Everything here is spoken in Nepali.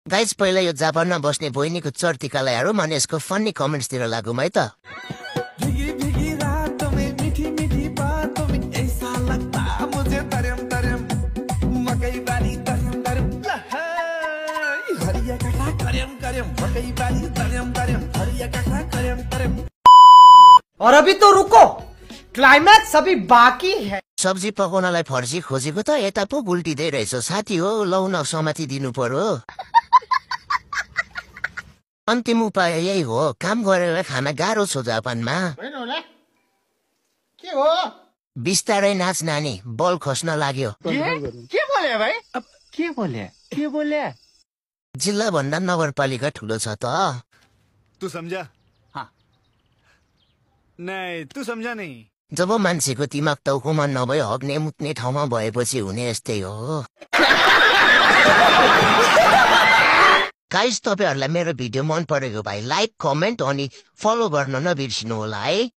गाइस पहिला यो जापानमा बस्ने बहिनीको चर्तिकालाई हेरौँ अनि यसको फन्नी कमेन्ट्सतिर लागौँ है त। भीगी भीगी रातों में मीठी मीठी बातों में ऐसा लगता मुझे तरम तरम मकई वाली तरम तरम हरिया कटा करम करम मकई वाली तरम तरम हरिया कटा करम करम। और अभी तो रुको, क्लाइमैक्स अभी बाकी है। सब्जी पकाउनलाई फर्सी खोजेको त यता पो गुल्टिँदै रहेछ साथी हो, लौ न समाति दिनु पर्यो। अन्तिम उपाय यही हो, काम गरेर खाना गाह्रो छ जापानमा। के हो? बिस्तारै नाच नानी, बल खस्न लाग्यो। के बोले भाई? अब के बोले? जिल्ला भन्दा नगरपालिका ठुलो छ त। तू समझा? हाँ। नहीं, तू समझा नहीं। जब मान्छेको दिमाग टाउकोमा नभए हग्ने मुत्ने ठाउँमा भएपछि हुने यस्तै हो। गाइस तपाईहरुलाई मेरो भिडियो मन परेको भए लाइक, कमेन्ट अनि फलो गर्न नबिर्सिनु होला है।